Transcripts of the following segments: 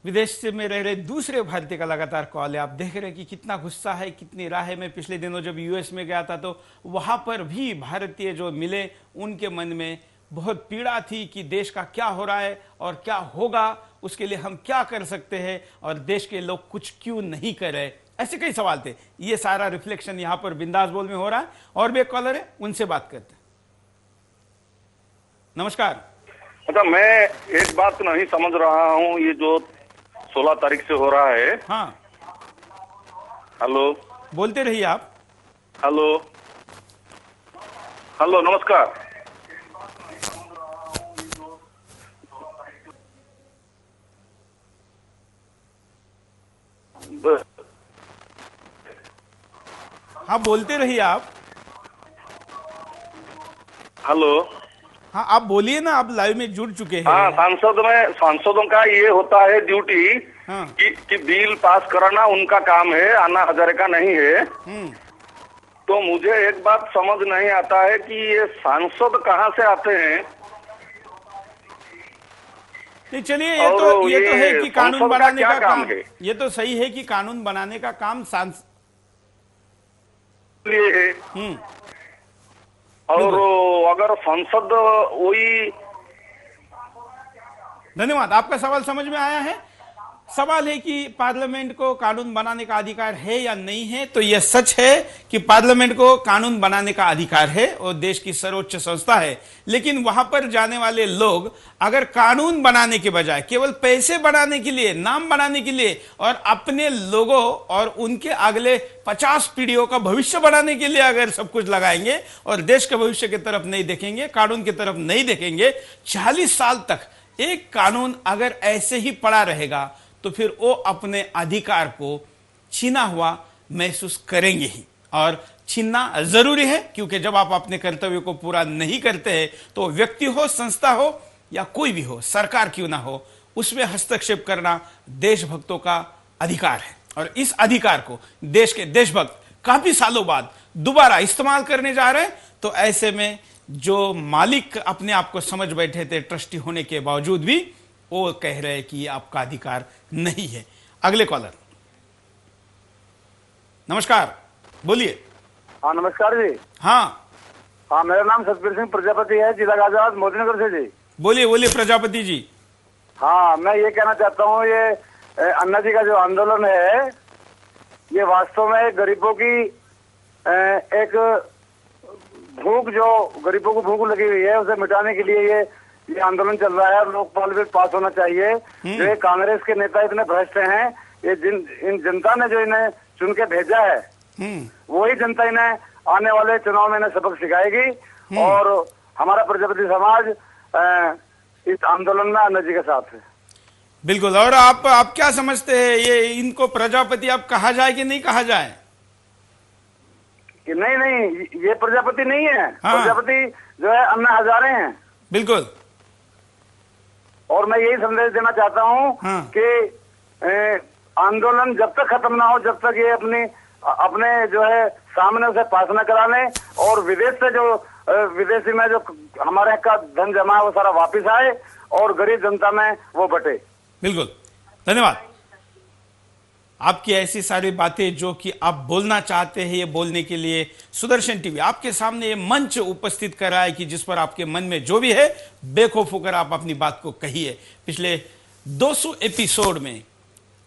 विदेश से में रह रहे दूसरे भारतीय का लगातार कॉल है। आप देख रहे हैं कि कितना गुस्सा है, कितनी राह है। मैं पिछले दिनों जब यूएस में गया था तो वहां पर भी भारतीय जो मिले उनके मन में बहुत पीड़ा थी कि देश का क्या हो रहा है और क्या होगा, उसके लिए हम क्या कर सकते हैं और देश के लोग कुछ क्यों नहीं कर रहे। ऐसे कई सवाल थे। ये सारा रिफ्लेक्शन यहाँ पर बिंदास बोल में हो रहा है। और भी एक कॉलर है, उनसे बात करते हैं। नमस्कार। अच्छा, मैं एक बात नहीं समझ रहा हूँ, ये जो 16 तारीख से हो रहा है। हाँ, हेलो, बोलते रहिए आप। हेलो, हेलो, नमस्कार। हाँ, बोलते रहिए आप। हेलो। हाँ, आप बोलिए ना, आप लाइव में जुड़ चुके हैं। हाँ, सांसदों का ये होता है ड्यूटी। हाँ। कि बिल पास कराना उनका काम है, अन्ना हजारे का नहीं है। तो मुझे एक बात समझ नहीं आता है कि ये सांसद कहाँ से आते हैं। नहीं, चलिए, ये तो है कि कानून बनाने का काम है। ये तो सही है कि कानून बनाने का काम लिए है। और अगर संसद वही। धन्यवाद, आपका सवाल समझ में आया है। सवाल है कि पार्लियामेंट को कानून बनाने का अधिकार है या नहीं है। तो यह सच है कि पार्लियामेंट को कानून बनाने का अधिकार है और देश की सर्वोच्च संस्था है। लेकिन वहां पर जाने वाले लोग अगर कानून बनाने के बजाय केवल पैसे बनाने के लिए, नाम बनाने के लिए और अपने लोगों और उनके अगले 50 पीढ़ियों का भविष्य बनाने के लिए अगर सब कुछ लगाएंगे और देश के भविष्य की तरफ नहीं देखेंगे, कानून की तरफ नहीं देखेंगे, 40 साल तक एक कानून अगर ऐसे ही पड़ा रहेगा तो फिर वो अपने अधिकार को छीना हुआ महसूस करेंगे ही। और छीनना जरूरी है, क्योंकि जब आप अपने कर्तव्य को पूरा नहीं करते हैं तो व्यक्ति हो, संस्था हो या कोई भी हो, सरकार क्यों ना हो, उसमें हस्तक्षेप करना देशभक्तों का अधिकार है। और इस अधिकार को देश के देशभक्त काफी सालों बाद दोबारा इस्तेमाल करने जा रहे हैं। तो ऐसे में जो मालिक अपने आप को समझ बैठे थे ट्रस्टी होने के बावजूद भी, वो कह रहे हैं कि आपका अधिकार नहीं है। अगले कॉलर। नमस्कार, बोलिए। हाँ, नमस्कार जी। हाँ, मेरा नाम सतबीर सिंह प्रजापति है, जिला गाजियाबाद मोदीनगर से जी। बोलिए बोलिए प्रजापति जी। हाँ, मैं ये कहना चाहता हूँ, ये अन्ना जी का जो आंदोलन है, ये वास्तव में गरीबों की एक भूख, जो गरीबों को भूख लगी हुई है, उसे मिटाने के लिए ये आंदोलन चल रहा है। लोकपाल बिल पास होना चाहिए। जो ये कांग्रेस के नेता इतने भ्रष्ट हैं, ये इन जनता ने जो इन्हें चुन के भेजा है, वही जनता इन्हें आने वाले चुनाव में इन्हें सबक सिखाएगी। और हमारा प्रजापति समाज इस आंदोलन में अन्ना जी के साथ है। बिल्कुल। और आप क्या समझते हैं, ये इनको प्रजापति आप कहा जाए कि नहीं कहा जाए? कि नहीं, ये प्रजापति नहीं है। हाँ। प्रजापति जो है अन्ना हजारे हैं। बिल्कुल। और मैं यही संदेश देना चाहता हूँ कि आंदोलन जब तक खत्म ना हो, जब तक ये अपने जो है सामने उसे पास न करा लें और विदेश से जो विदेशी में जो हमारे का धन जमा है वो सारा वापस आए और गरीब जनता में वो बटे। बिल्कुल, धन्यवाद। आपकी ऐसी सारी बातें जो कि आप बोलना चाहते हैं, ये बोलने के लिए सुदर्शन टीवी आपके सामने ये मंच उपस्थित कर रहा है कि जिस पर आपके मन में जो भी है बेखौफ होकर आप अपनी बात को कहिए। पिछले 200 एपिसोड में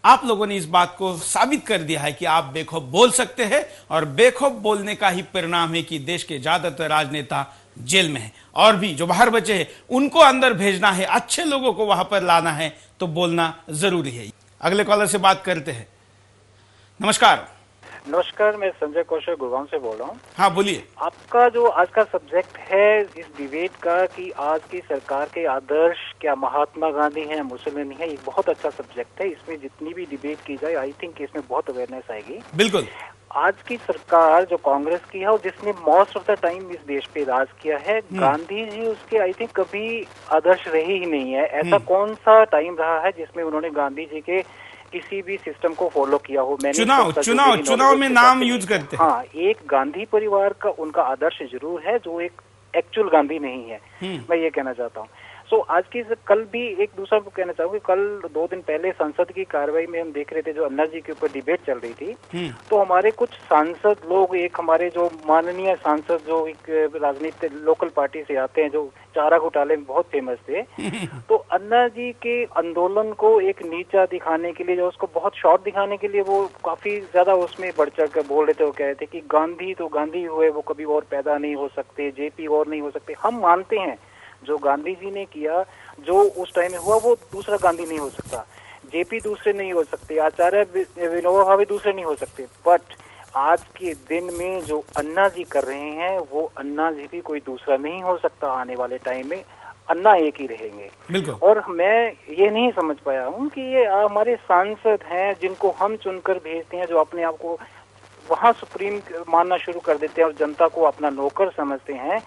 आप लोगों ने इस बात को साबित कर दिया है कि आप बेखौफ बोल सकते हैं और बेखौफ बोलने का ही परिणाम है कि देश के ज्यादातर राजनेता जेल में है और भी जो बाहर बचे हैं उनको अंदर भेजना है, अच्छे लोगों को वहां पर लाना है, तो बोलना जरूरी है। अगले कॉलर से बात करते हैं। नमस्कार। नमस्कार, मैं संजय कौशल गुड़गांव से बोल रहा हूँ। हाँ, बोलिए। आपका जो आज का सब्जेक्ट है इस डिबेट का कि आज की सरकार के आदर्श क्या महात्मा गांधी हैं, मुसोलिनी है, ये बहुत अच्छा सब्जेक्ट है। इसमें जितनी भी डिबेट की जाए आई थिंक इसमें बहुत अवेयरनेस आएगी। बिल्कुल। आज की सरकार जो कांग्रेस की है और जिसने मोस्ट ऑफ द टाइम इस देश पे राज किया है, गांधी जी उसके आई थिंक कभी आदर्श रहे ही नहीं है। ऐसा कौन सा टाइम रहा है जिसमें उन्होंने गांधी जी के किसी भी सिस्टम को फॉलो किया हो? चुनाव में नाम यूज करते हैं। हाँ, एक गांधी परिवार का उनका आदर्श जरूर है जो एक एक्चुअल गांधी नहीं है। मैं ये कहना चाहता हूँ। सो आज की कल भी एक दूसरा को कहना चाहूंगी, कल 2 दिन पहले संसद की कार्रवाई में हम देख रहे थे जो अन्ना जी के ऊपर डिबेट चल रही थी, तो हमारे कुछ सांसद लोग, एक हमारे जो माननीय सांसद जो एक राजनीतिक लोकल पार्टी से आते हैं जो चारा घोटाले में बहुत फेमस थे, तो अन्ना जी के आंदोलन को एक नीचा दिखाने के लिए, जो उसको बहुत शॉर्ट दिखाने के लिए वो काफी ज्यादा उसमें बढ़ चढ़ कर बोल रहे थे। वो कह रहे थे कि गांधी तो गांधी हुए, वो कभी और पैदा नहीं हो सकते, जेपी और नहीं हो सकते। हम मानते हैं जो गांधी जी ने किया, जो उस टाइम में हुआ, वो दूसरा गांधी नहीं हो सकता, जेपी दूसरे नहीं हो सकते, आचार्य विनोबा भावे दूसरे नहीं हो सकते, बट आज के दिन में जो अन्ना जी कर रहे हैं वो अन्ना जी भी कोई दूसरा नहीं हो सकता। आने वाले टाइम में अन्ना एक ही रहेंगे। बिल्कुल। और मैं ये नहीं समझ पाया हूँ कि ये हमारे सांसद हैं जिनको हम चुनकर भेजते हैं, जो अपने आप को वहाँ सुप्रीम मानना शुरू कर देते हैं और जनता को अपना नौकर समझते हैं,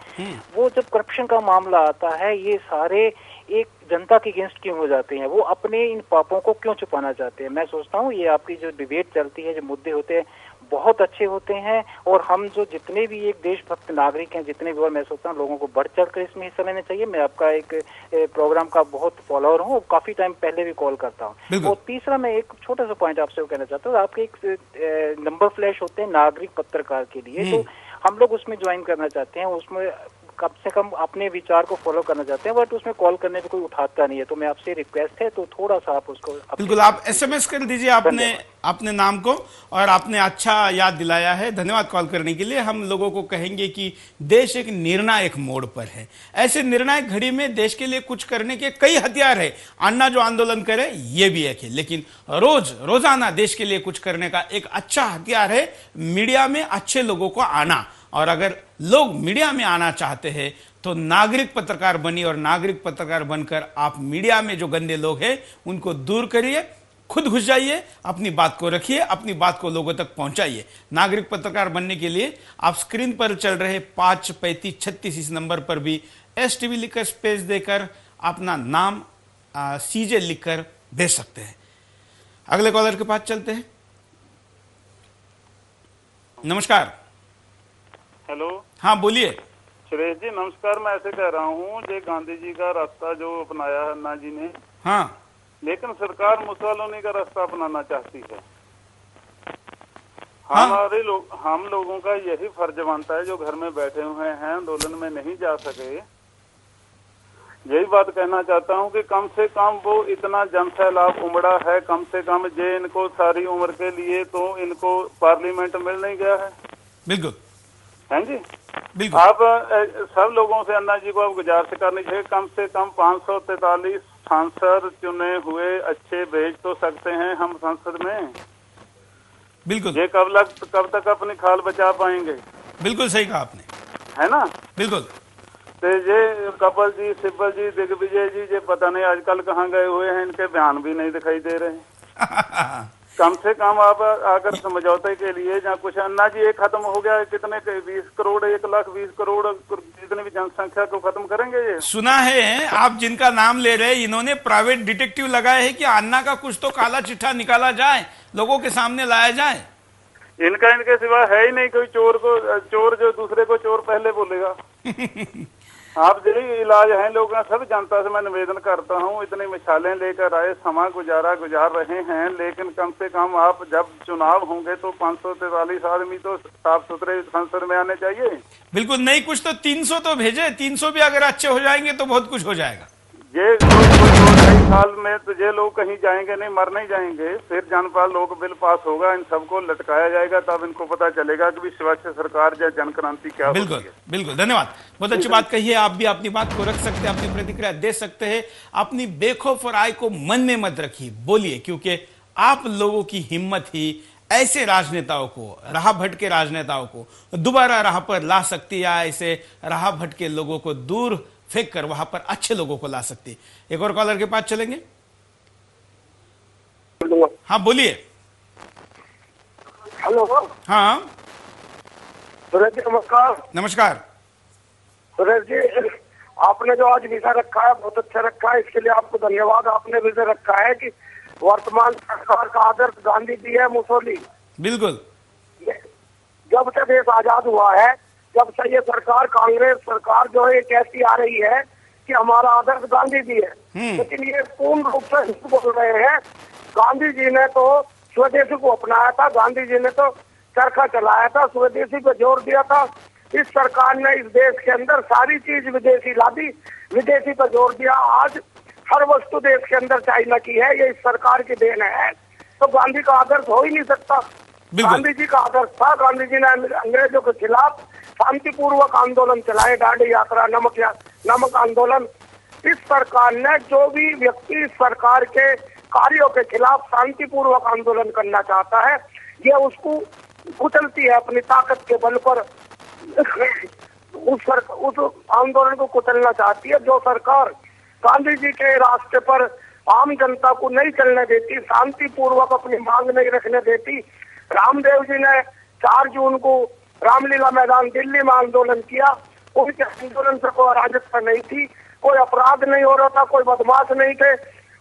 वो जब करप्शन का मामला आता है ये सारे एक जनता के अगेंस्ट क्यों हो जाते हैं, वो अपने इन पापों को क्यों छुपाना चाहते हैं। मैं सोचता हूँ ये आपकी जो डिबेट चलती है, जो मुद्दे होते हैं बहुत अच्छे होते हैं, और हम जो जितने भी एक देशभक्त नागरिक हैं, जितने भी, और मैं सोचता हूँ लोगों को बढ़ चढ़ कर इसमें हिस्सा लेना चाहिए। मैं आपका एक प्रोग्राम का बहुत फॉलोअर हूँ, काफी टाइम पहले भी कॉल करता हूँ। और तीसरा मैं एक छोटा सा पॉइंट आपसे वो कहना चाहता हूँ, आपके एक नंबर फ्लैश होते हैं नागरिक पत्रकार के लिए, तो हम लोग उसमें ज्वाइन करना चाहते हैं, उसमें कम से कम अपने विचार को फॉलो करना चाहते हैं, बट उसमें कॉल करने पे कोई उठाता नहीं है, तो मैं आपसे रिक्वेस्ट है तो थोड़ा सा आप उसको बिल्कुल आप एसएमएस कर दीजिए अपने नाम को, और आपने अच्छा याद दिलाया है, धन्यवाद कॉल करने के लिए। हम लोगों को कहेंगे कि देश एक निर्णायक मोड़ पर है, ऐसे निर्णायक घड़ी में देश के लिए कुछ करने के कई हथियार है। अन्ना जो आंदोलन करे ये भी एक है, लेकिन रोजाना देश के लिए कुछ करने का एक अच्छा हथियार है मीडिया में अच्छे लोगों को आना। और अगर लोग मीडिया में आना चाहते हैं तो नागरिक पत्रकार बनिए, और नागरिक पत्रकार बनकर आप मीडिया में जो गंदे लोग हैं उनको दूर करिए, खुद घुस जाइए, अपनी बात को रखिए, अपनी बात को लोगों तक पहुंचाइए। नागरिक पत्रकार बनने के लिए आप स्क्रीन पर चल रहे 53536 इस नंबर पर भी STV लिखकर स्पेस देकर अपना नाम CJ लिखकर भेज सकते हैं। अगले कॉलर के पास चलते हैं। नमस्कार। हेलो। हाँ बोलिए। सुरेश जी नमस्कार। मैं ऐसे कह रहा हूँ, जो गांधी जी का रास्ता जो अपनाया है अन्ना जी ने, हाँ, लेकिन सरकार मुसोलिनी का रास्ता अपनाना चाहती है। हाँ? हम लोगों का यही फर्ज बनता है जो घर में बैठे हुए हैं, आंदोलन में नहीं जा सके। यही बात कहना चाहता हूँ कि कम से कम वो इतना जनसैलाब उमड़ा है, कम से कम जे इनको सारी उम्र के लिए तो इनको पार्लियामेंट मिल नहीं गया है। बिल्कुल हैं जी, बिल्कुल। आप सब लोगों से अन्ना जी को आप गुजारिश करनी चाहिए, कम से कम 543 सांसद चुने हुए अच्छे भेज तो सकते हैं हम संसद में। बिल्कुल। ये कब तक अपनी खाल बचा पाएंगे। बिल्कुल सही कहा आपने, है ना। बिल्कुल। तो ये कपिल जी, सिब्बल जी, दिग्विजय जी, ये पता नहीं आजकल कहाँ गए हुए हैं, इनके बयान भी नहीं दिखाई दे रहे। कम से कम आप अगर समझौते के लिए जहाँ कुछ, अन्ना जी एक खत्म हो गया, कितने 20 करोड़ 1,20 करोड़ जितनी भी जनसंख्या को खत्म करेंगे ये। सुना है आप जिनका नाम ले रहे हैं, इन्होंने प्राइवेट डिटेक्टिव लगाए हैं कि अन्ना का कुछ तो काला चिट्ठा निकाला जाए, लोगों के सामने लाया जाए। इनके सिवा है ही नहीं कोई चोर जो दूसरे को चोर पहले बोलेगा। आप यही इलाज है लोगों का। सब जनता से मैं निवेदन करता हूँ, इतनी मिसालें लेकर आए, समा गुजार रहे हैं, लेकिन कम से कम आप जब चुनाव होंगे तो 543 आदमी तो साफ सुथरे संसद में आने चाहिए। बिल्कुल नहीं, कुछ तो 300 तो भेजे, 300 भी अगर अच्छे हो जाएंगे तो बहुत कुछ हो जाएगा। ये कई साल में तो ये लोग कहीं जाएंगे नहीं, मर नहीं जाएंगे, फिर जनपाल लोक बिल पास होगा, इन सबको लटकाया जाएगा, तब इनको पता चलेगा कि स्वच्छ सरकार या जन क्रांति क्या होती है। बिल्कुल बिल्कुल, धन्यवाद, बहुत अच्छी बात कही है। आप भी अपनी बात को रख सकते हैं, अपनी प्रतिक्रिया दे सकते हैं। अपनी बेखौफ और आय को मन में मत रखिए, बोलिए, क्योंकि आप लोगों की हिम्मत ही ऐसे राजनेताओं को, राह भटके राजनेताओं को दोबारा राह पर ला सकती है, या ऐसे राह भटके लोगों को दूर फेंक कर वहां पर अच्छे लोगों को ला सकती है। एक और कॉलर के पास चलेंगे। हाँ बोलिए। हेलो। हाँ सुरेश जी नमस्कार। नमस्कार। सुरेश जी, आपने जो आज विषय रखा है बहुत अच्छा रखा है, इसके लिए आपको धन्यवाद। आपने विषय रखा है कि वर्तमान सरकार का आदर्श गांधी जी है, मुसोलिनी। बिल्कुल। जब से देश आजाद हुआ है, जब से ये सरकार, कांग्रेस सरकार जो है कैसी आ रही है कि हमारा आदर्श गांधी जी है, लेकिन ये पूर्ण रूप से हिंदू बोल रहे हैं। गांधी जी ने तो स्वदेशी को अपनाया था, गांधी जी ने तो चरखा चलाया था, स्वदेशी पे जोर दिया था। इस सरकार ने इस देश के अंदर सारी चीज विदेशी ला दी, विदेशी पर जोर दिया। आज हर वस्तु देश के अंदर चाइना की है, ये इस सरकार की देन है। तो गांधी का आदर्श हो ही नहीं सकता। गांधी जी का आदर्श था, गांधी जी ने अंग्रेजों के खिलाफ शांतिपूर्वक आंदोलन चलाए, दांडी यात्रा, नमक आंदोलन। इस सरकार ने जो भी व्यक्ति इस सरकार के कार्यों के खिलाफ शांतिपूर्वक आंदोलन करना चाहता है, ये उसको कुचलती है अपनी ताकत के बल पर। उस आंदोलन को कुचलना चाहती है। जो सरकार गांधी जी के रास्ते पर आम जनता को नहीं चलने देती, शांतिपूर्वक अपनी मांग नहीं रखने देती। रामदेव जी ने 4 जून को रामलीला मैदान दिल्ली में आंदोलन किया, उनके आंदोलन से कोई अराजकता नहीं थी, कोई अपराध नहीं हो रहा था, कोई बदमाश नहीं थे,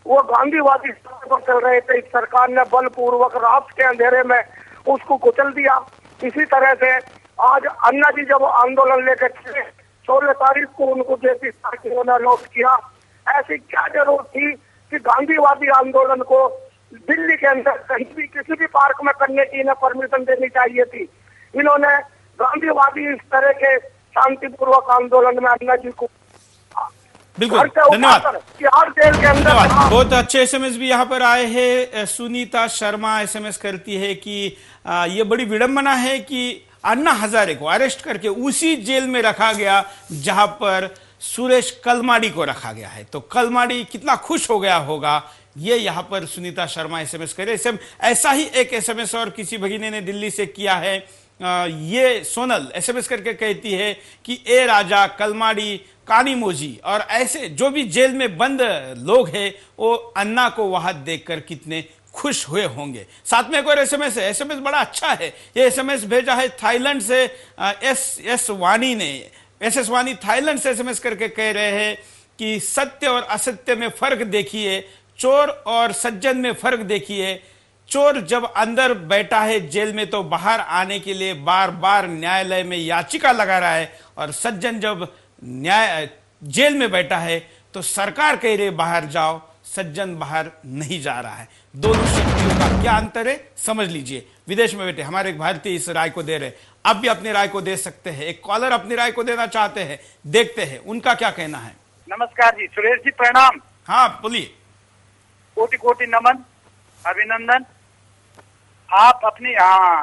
वो गांधीवादी पर चल रहे थे। इस सरकार ने बलपूर्वक रात के अंधेरे में उसको कुचल दिया। इसी तरह से आज अन्ना जी जब आंदोलन लेकर चले, 16 तारीख को उनको जेपी पार्टी ने लॉन्च किया। ऐसी क्या जरूरत थी कि गांधीवादी आंदोलन को दिल्ली के अंदर कहीं भी किसी भी पार्क में करने की इन्हें परमिशन देनी चाहिए थी। इन्होंने गांधीवादी इस तरह के शांतिपूर्वक आंदोलन में अन्ना जी को बिल्कुल धन्यवाद। जेल के अंदर बहुत अच्छे एसएमएस भी यहाँ पर आए हैं। सुनीता शर्मा एसएमएस करती है कि ये बड़ी विडंबना है कि अन्ना हजारे को अरेस्ट करके उसी जेल में रखा गया जहां पर सुरेश कलमाडी को रखा गया है। तो कलमाडी कितना खुश हो गया होगा, ये यहां पर सुनीता शर्मा एसएमएस करे। ऐसा ही एक एसएमएस और किसी भगिनी ने दिल्ली से किया है। ये सोनल एसएमएस करके कहती है कि ए राजा, कलमाडी, कानीमोजी और ऐसे जो भी जेल में बंद लोग हैं, वो अन्ना को वहां देखकर कितने खुश हुए होंगे। साथ में एक और एसएमएस है, एसएमएस बड़ा अच्छा है। ये एसएमएस भेजा है थाईलैंड से एस वानी ने। एस वानी थाईलैंड से एसएमएस करके कह रहे हैं कि सत्य और असत्य में फर्क देखिए, चोर और सज्जन में फर्क देखिए। चोर जब अंदर बैठा है जेल में तो बाहर आने के लिए बार बार न्यायालय में याचिका लगा रहा है, और सज्जन जब जेल में बैठा है तो सरकार कह रही है बाहर जाओ, सज्जन बाहर नहीं जा रहा है। दोनों शक्तियों का क्या अंतर है समझ लीजिए। विदेश में बैठे हमारे एक भारतीय इस राय को दे रहे, आप भी अपनी राय को दे सकते हैं। एक कॉलर अपनी राय को देना चाहते हैं, देखते हैं उनका क्या कहना है। नमस्कार जी, सुरेश जी प्रणाम। हाँ बोलिए। कोटि कोटि नमन, अभिनंदन। आप अपनी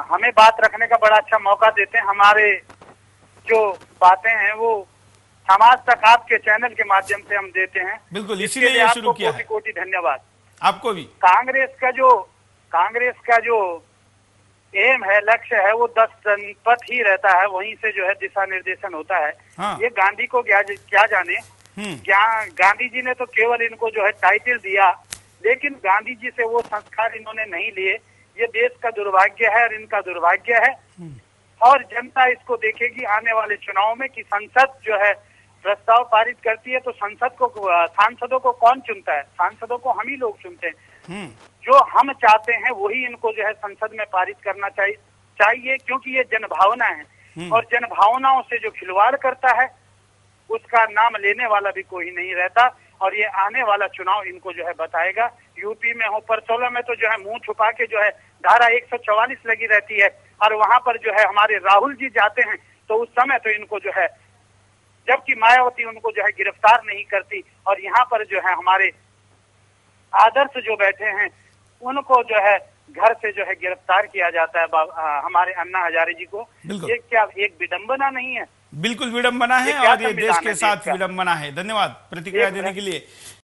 हमें बात रखने का बड़ा अच्छा मौका देते हैं। हमारे जो बातें हैं वो समाज तक आपके चैनल के माध्यम से हम देते हैं। बिल्कुल, इसीलिए ये शुरू किया है। कोटि धन्यवाद आपको भी। कांग्रेस का जो एम है, लक्ष्य है, वो 10 जनपद ही रहता है, वहीं से जो है दिशा निर्देशन होता है। हाँ। ये गांधी को क्या जाने। गांधी जी ने तो केवल इनको जो है टाइटल दिया, लेकिन गांधी जी से वो संस्कार इन्होंने नहीं लिए। ये देश का दुर्भाग्य है और इनका दुर्भाग्य है। और जनता इसको देखेगी आने वाले चुनाव में कि संसद जो है प्रस्ताव पारित करती है तो सांसदों को कौन चुनता है? सांसदों को हम ही लोग चुनते हैं। जो हम चाहते हैं वही इनको जो है संसद में पारित करना चाहिए, क्योंकि ये जनभावना है, और जनभावनाओं से जो खिलवाड़ करता है उसका नाम लेने वाला भी कोई नहीं रहता। और ये आने वाला चुनाव इनको जो है बताएगा। यूपी में हो, परसोला में तो जो है मुंह छुपा के जो है धारा 144 लगी रहती है, और वहां पर जो है हमारे राहुल जी जाते हैं तो उस समय तो इनको जो है, जबकि मायावती उनको जो है गिरफ्तार नहीं करती, और यहाँ पर जो है हमारे आदर्श जो बैठे हैं उनको जो है घर से जो है गिरफ्तार किया जाता है हमारे अन्ना हजारे जी को। ये क्या एक विडंबना नहीं है? बिल्कुल विडंबना है, और ये देश के साथ विडंबना है। धन्यवाद प्रतिक्रिया देने के लिए।